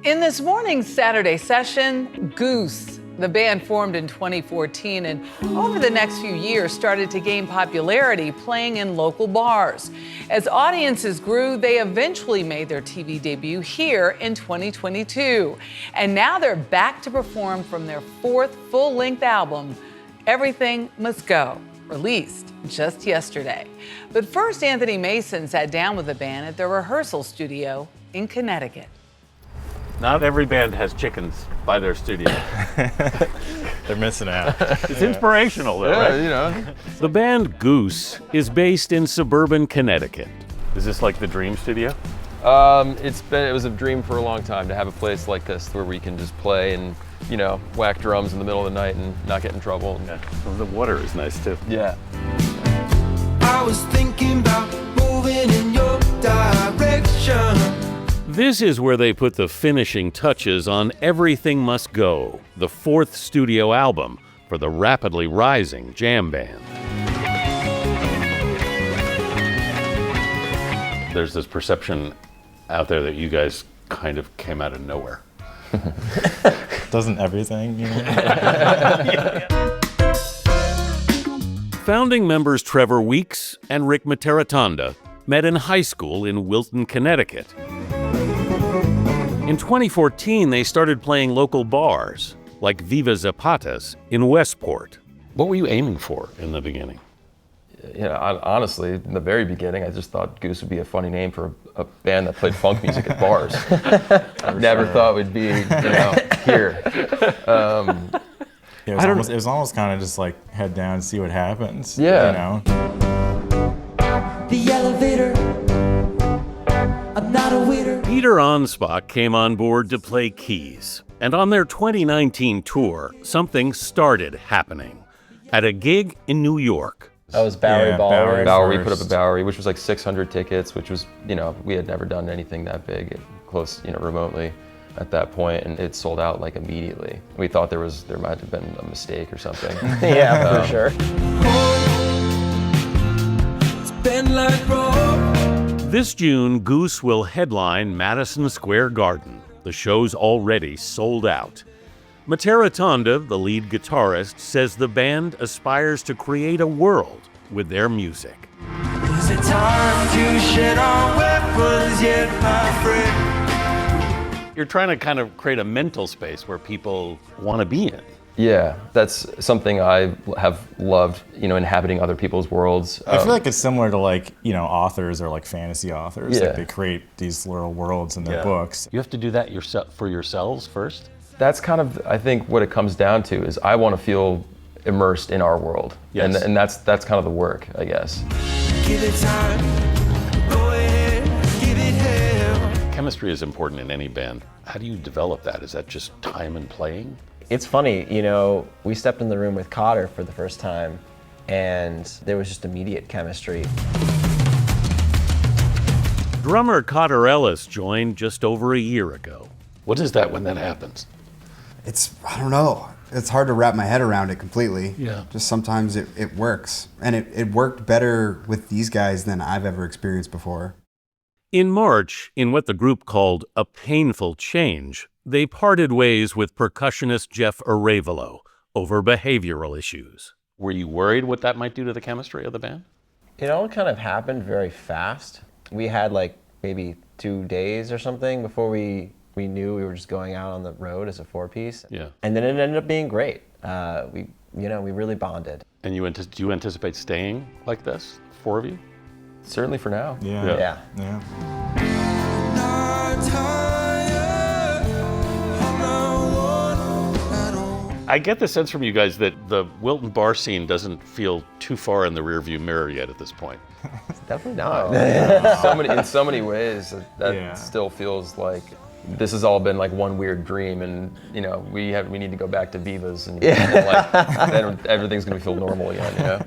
In this morning's Saturday session, Goose, the band formed in 2014 and over the next few years started to gain popularity playing in local bars. As audiences grew, they eventually made their TV debut here in 2022. And now they're back to perform from their fourth full-length album, Everything Must Go, released just yesterday. But first, Anthony Mason sat down with the band at their rehearsal studio in Connecticut. Not every band has chickens by their studio. They're missing out. It's inspirational, though, right? You know. The band Goose is based in suburban Connecticut. Is this like the dream studio? It was a dream for a long time to have a place like this where we can just play and, whack drums in the middle of the night and not get in trouble. Yeah. Well, the water is nice, too. Yeah. I was thinking about moving in your direction. This is where they put the finishing touches on Everything Must Go, the fourth studio album for the rapidly rising jam band. There's this perception out there that you guys kind of came out of nowhere. Doesn't everything, Founding members Trevor Weeks and Rick Materatanda met in high school in Wilton, Connecticut. In 2014, they started playing local bars, like Viva Zapata's in Westport. What were you aiming for in the beginning? Honestly, in the very beginning, I just thought Goose would be a funny name for a band that played funk music at bars. I never thought we'd be, here. It was almost kind of just like head down and see what happens. Yeah. The elevator. I'm not a waiter. Peter Onspach came on board to play keys. And on their 2019 tour, something started happening. At a gig in New York. That was Bowery Ballroom. Bowery We put up a Bowery, which was like 600 tickets, which was, we had never done anything that big, close, remotely at that point, and it sold out like immediately. We thought there might have been a mistake or something. Yeah, for sure. It's been like road. This June, Goose will headline Madison Square Garden. The show's already sold out. Materatanda, the lead guitarist, says the band aspires to create a world with their music. Is it time to shed our weapons yet, my friend? You're trying to kind of create a mental space where people want to be in. Yeah, that's something I have loved, inhabiting other people's worlds. I feel like it's similar to authors or like fantasy authors. Yeah. Like they create these little worlds in their books. You have to do that for yourselves first? That's kind of, I think, what it comes down to is I want to feel immersed in our world. Yes. And that's kind of the work, I guess. Give it time. Go ahead. Give it hell. Chemistry is important in any band. How do you develop that? Is that just time and playing? It's funny, we stepped in the room with Cotter for the first time, and there was just immediate chemistry. Drummer Cotter Ellis joined just over a year ago. What is that when that happens? I don't know. It's hard to wrap my head around it completely. Yeah. Just sometimes it works. And it worked better with these guys than I've ever experienced before. In March, in what the group called a painful change, they parted ways with percussionist Jeff Arevalo over behavioral issues. Were you worried what that might do to the chemistry of the band? It all kind of happened very fast. We had maybe 2 days or something before we knew we were just going out on the road as a four-piece. Yeah. And then it ended up being great. We really bonded. And do you anticipate staying like this, four of you? Certainly for now. Yeah. Not tired. I'm not worn at all. I get the sense from you guys that the Wilton bar scene doesn't feel too far in the rearview mirror yet at this point. Definitely not. In so many ways, that still feels like this has all been like one weird dream, and we need to go back to Vivas, and then everything's gonna feel normal again.